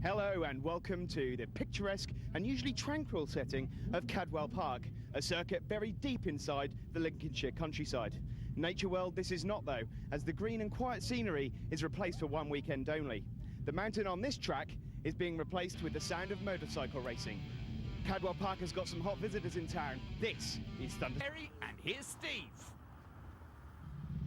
Hello and welcome to the picturesque and usually tranquil setting of Cadwell Park, a circuit buried deep inside the Lincolnshire countryside. Nature world this is not though, as the green and quiet scenery is replaced for one weekend only. The mountain on this track is being replaced with the sound of motorcycle racing. Cadwell Park has got some hot visitors in town. This is Thundersport. And here's Steve.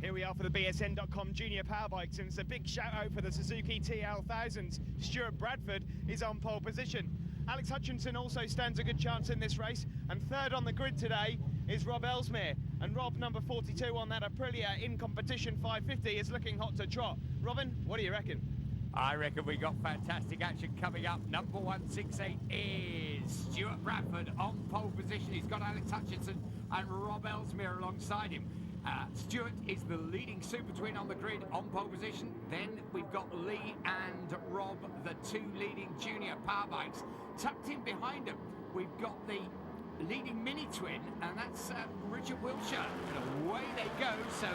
Here we are for the BSN.com Junior Powerbikes, and it's a big shout out for the Suzuki TL1000s. Stuart Bradford is on pole position. Alex Hutchinson also stands a good chance in this race, and third on the grid today is Rob Ellesmere. And Rob, number 42 on that Aprilia in competition 550, is looking hot to trot. Robin, what do you reckon? I reckon we got fantastic action coming up. Number 168 is Stuart Bradford on pole position. He's got Alex Hutchinson and Rob Ellesmere alongside him. Stuart is the leading super twin on the grid on pole position. Then we've got Lee and Rob, the two leading junior Powerbikes. Tucked in behind them, we've got the leading mini twin, and that's Richard Wiltshire. And away they go. So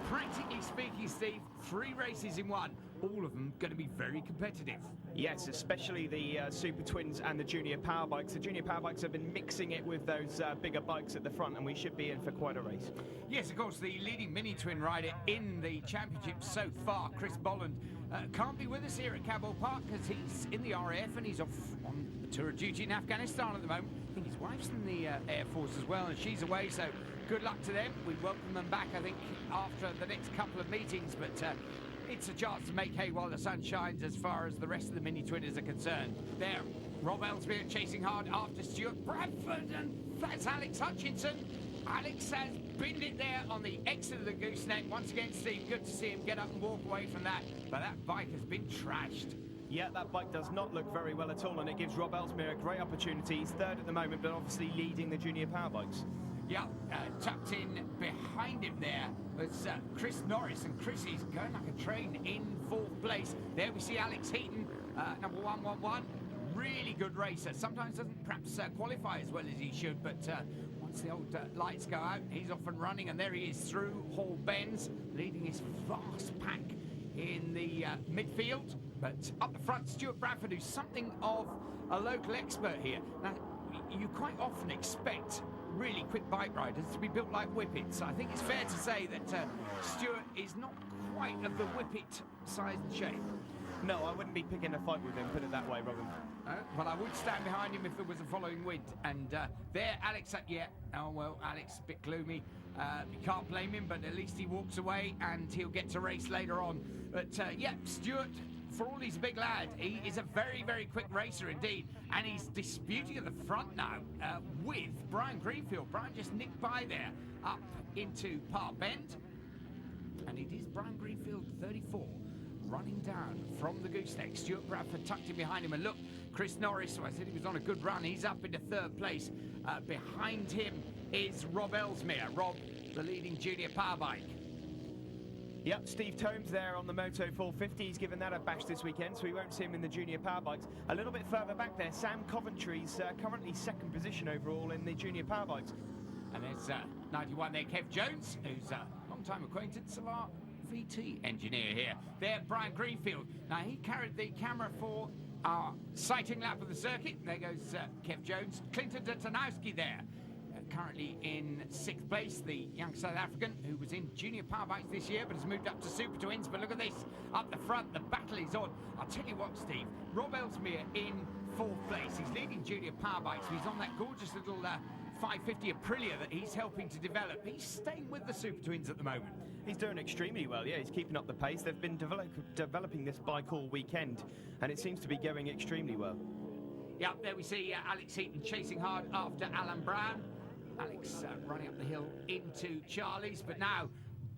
practically speaking, Steve, 3 races in one. All of them going to be very competitive. Yes, especially the Super Twins and the Junior Powerbikes. The Junior Powerbikes have been mixing it with those bigger bikes at the front, and we should be in for quite a race. Yes, of course, the leading mini twin rider in the championship so far, Chris Bolland, can't be with us here at Cadwell Park because he's in the RAF and he's off on tour of duty in Afghanistan at the moment. I think his wife's in the Air Force as well, and she's away, so good luck to them. We welcome them back, I think, after the next couple of meetings, but it's a chance to make hay while the sun shines as far as the rest of the mini twinners are concerned. There, Rob Ellesmere chasing hard after Stuart Bradford, and that's Alex Hutchinson. Alex has binned it there on the exit of the gooseneck. Once again, Steve, good to see him get up and walk away from that, but that bike has been trashed. Yeah, that bike does not look very well at all, and it gives Rob Ellesmere a great opportunity. He's third at the moment, but obviously leading the Junior Powerbikes. Yeah, tucked in behind him there was Chris Norris, and Chris is going like a train in 4th place. There we see Alex Heaton, number 111. Really good racer. Sometimes doesn't perhaps qualify as well as he should, but once the old lights go out, he's off and running, and there he is through Hall Bends, leading his vast pack in the midfield. But up the front, Stuart Bradford, who's something of a local expert here. Now, you quite often expect really quick bike riders to be built like Whippets. I think it's fair to say that Stuart is not quite of the Whippet size and shape. No, I wouldn't be picking a fight with him, put it that way, Robin. Well, I would stand behind him if there was a following wind. And there, Alex, oh well, Alex, a bit gloomy. You can't blame him, but at least he walks away and he'll get to race later on. But yeah, Stuart, for all he's a big lad, he is a very, very quick racer indeed. And he's disputing at the front now with Brian Greenfield. Brian just nicked by there up into Park Bend. And it is Brian Greenfield, 34, running down from the gooseneck. Stuart Bradford tucked in behind him. And look, Chris Norris, so I said he was on a good run. He's up into 3rd place. Behind him is Rob Ellesmere. Rob, the leading junior Powerbike. Yep, Steve Tomes there on the Moto 450. He's given that a bash this weekend, so we won't see him in the Junior Powerbikes. A little bit further back there, Sam Coventry's currently 2nd position overall in the Junior Powerbikes. And there's 91 there, Kev Jones, who's a long-time acquaintance of our VT engineer here. There, Brian Greenfield. Now, he carried the camera for our sighting lap of the circuit. There goes Kev Jones. Clinton Datanowski there. Currently in 6th place, the young South African who was in Junior Powerbikes this year but has moved up to Super Twins. But look at this, up the front, the battle is on. I'll tell you what, Steve, Rob Ellesmere in 4th place. He's leading Junior Powerbikes. He's on that gorgeous little 550 Aprilia that he's helping to develop. He's staying with the Super Twins at the moment. He's doing extremely well, yeah, he's keeping up the pace. They've been developing this bike all weekend, and it seems to be going extremely well. Yeah, there we see Alex Heaton chasing hard after Alan Brown. Alex running up the hill into Charlie's, but now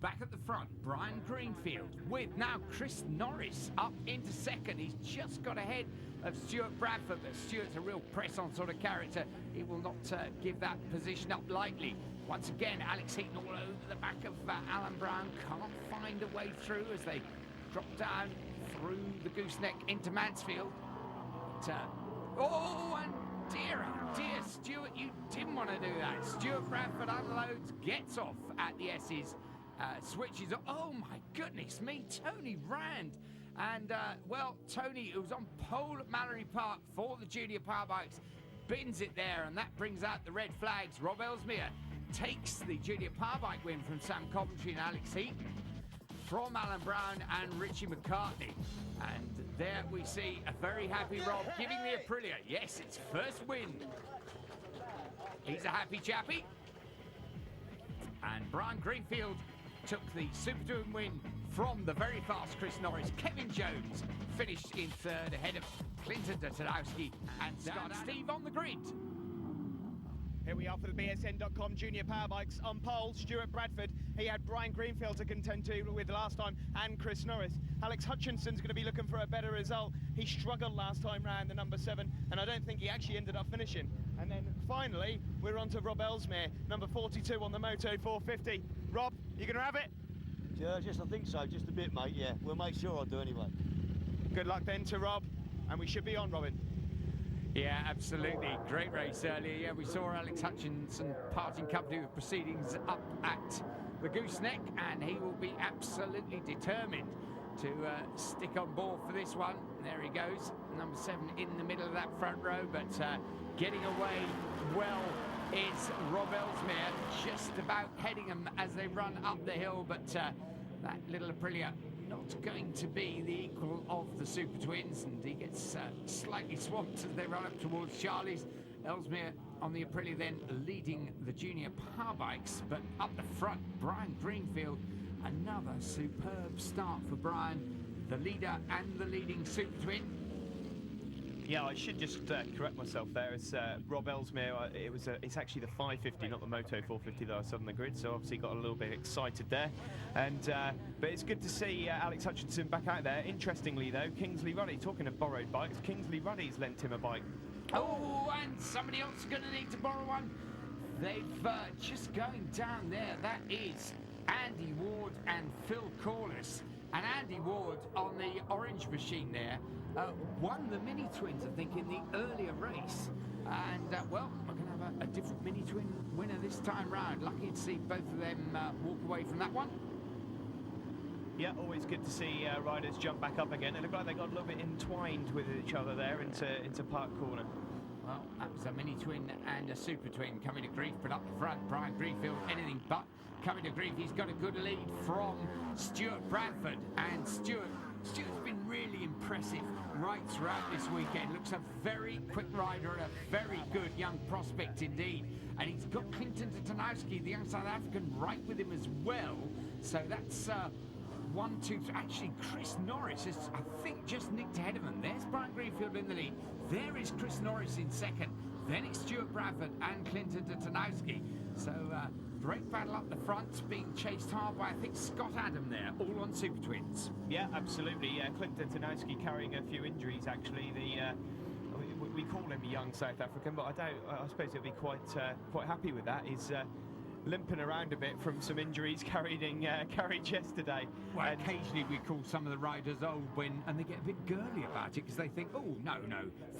back at the front, Brian Greenfield with now Chris Norris up into 2nd. He's just got ahead of Stuart Bradford, but Stuart's a real press-on sort of character. He will not give that position up lightly. Once again, Alex Heaton all over the back of Alan Brown. Can't find a way through as they drop down through the gooseneck into Mansfield. But, oh, and dear, oh dear, Stuart, you didn't want to do that. Stuart Bradford unloads, gets off at the S's, switches. Oh my goodness me, Tony Rand And, well, Tony, who was on pole at Mallory Park for the Junior Powerbikes, bins it there, and that brings out the red flags. Rob Ellesmere takes the Junior Powerbike win from Sam Coventry and Alex Heaton, from Alan Brown and Richie McCartney. And there we see a very happy Rob giving the Aprilia, yes, its first win. He's a happy chappy. And Brian Greenfield took the Super Twin win from the very fast Chris Norris. Kevin Jones finished in third ahead of Clinton Tarnowski and Scott Steve on the grid. Here we are for the BSN.com Junior Powerbikes. On pole, Stuart Bradford. He had Brian Greenfield to contend to with last time, and Chris Norris. Alex Hutchinson's going to be looking for a better result. He struggled last time round, the number 7, and I don't think he actually ended up finishing. And then finally, we're on to Rob Ellesmere, number 42 on the Moto 450. Rob, you going to have it? Yeah, just I think so, just a bit, mate, yeah. We'll make sure I do anyway. Good luck then to Rob, and we should be on, Robin. Yeah, absolutely. Great race earlier. Yeah, we saw Alex Hutchinson parting company with proceedings up at the Gooseneck, and he will be absolutely determined to stick on board for this one. There he goes, number 7 in the middle of that front row, but getting away well is Rob Ellesmere, just about heading them as they run up the hill, but that little Aprilia not going to be the equal of the Super Twins, and he gets slightly swamped as they run up towards Charlie's. Ellesmere on the Aprilia then leading the Junior Powerbikes, but up the front, Brian Greenfield, another superb start for Brian, the leader and the leading Super Twin. Yeah, I should just correct myself there. It's Rob Ellesmere. It's actually the 550, not the Moto 450 that I saw on the grid. So obviously got a little bit excited there. And but it's good to see Alex Hutchinson back out there. Interestingly, though, Kingsley Ruddy. Talking of borrowed bikes, Kingsley Ruddy's lent him a bike. Oh, and somebody else is going to need to borrow one. They've just going down there. That is Andy Ward and Phil Corliss. And Andy Ward on the orange machine there won the Mini Twins, I think, in the earlier race. And, well, we're going to have a different Mini Twin winner this time round. Lucky to see both of them walk away from that one. Yeah, always good to see riders jump back up again. It looked like they got a little bit entwined with each other there into Park Corner. Well, that was a Mini Twin and a Super Twin coming to grief, but up the front, Brian Greenfield, anything but coming to grief. He's got a good lead from Stuart Bradford, and Stuart's been really impressive right throughout this weekend. Looks a very quick rider and a very good young prospect indeed. And he's got Clinton Tarnowski, the young South African, right with him as well. So that's 1, 2, 3. Actually, Chris Norris is, I think, just nicked ahead of him. There's Brian Greenfield in the lead. There is Chris Norris in second. Then it's Stuart Bradford and Clinton Tarnowski. So great battle up the front, being chased hard by, I think, Scott Adam there, all on Super Twins. Yeah, absolutely. Clinton Tarnowski carrying a few injuries, actually. We call him a young South African, but I suppose he'll be quite happy with that. He's limping around a bit from some injuries carried yesterday. Well, occasionally we call some of the riders old and they get a bit girly about it because they think, oh, no,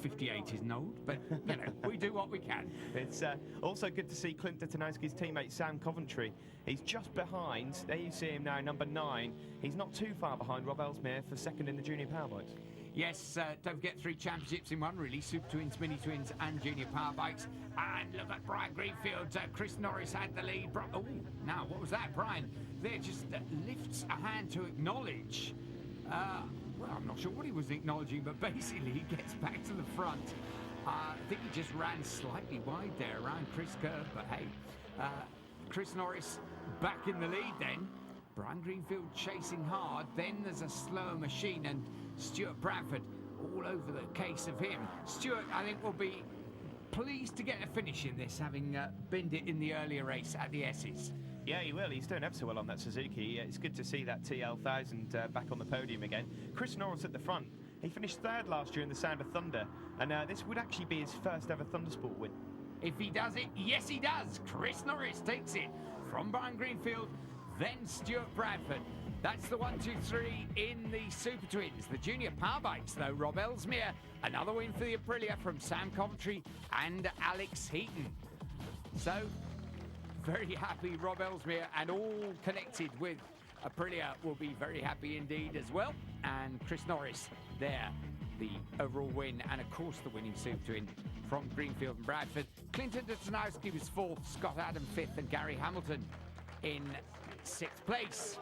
58 isn't old, but, you know, we do what we can. It's also good to see Clinton Tarnowski's teammate Sam Coventry. He's just behind. There you see him now, number 9. He's not too far behind Rob Ellesmere for second in the Junior Powerbikes. Yes, don't forget 3 championships in one, really. Super Twins, Mini Twins and Junior Powerbikes. And look at Brian Greenfield. Chris Norris had the lead. Oh, now, what was that? Brian there just lifts a hand to acknowledge. Well, I'm not sure what he was acknowledging, but basically he gets back to the front. I think he just ran slightly wide there around Chris Kerr, but hey, Chris Norris back in the lead then. Brian Greenfield chasing hard. Then there's a slower machine and Stuart Bradford all over the case of him. Stuart, I think, will be pleased to get a finish in this, having binned it in the earlier race at the S's. Yeah, he will. He's doing ever so well on that Suzuki. It's good to see that TL1000 back on the podium again. Chris Norris at the front. He finished 3rd last year in the Sound of Thunder, and this would actually be his first ever Thundersport win. If he does it, yes he does. Chris Norris takes it from Brian Greenfield, then Stuart Bradford. That's the 1, 2, 3 in the Super Twins. The Junior Powerbikes, though, Rob Ellesmere, another win for the Aprilia from Sam Coventry and Alex Heaton. So, very happy Rob Ellesmere, and all connected with Aprilia will be very happy indeed as well. And Chris Norris there, the overall win, and of course the winning suit twin from Greenfield and Bradford. Clinton Dutanowski was 4th, Scott Adam 5th, and Gary Hamilton in 6th place.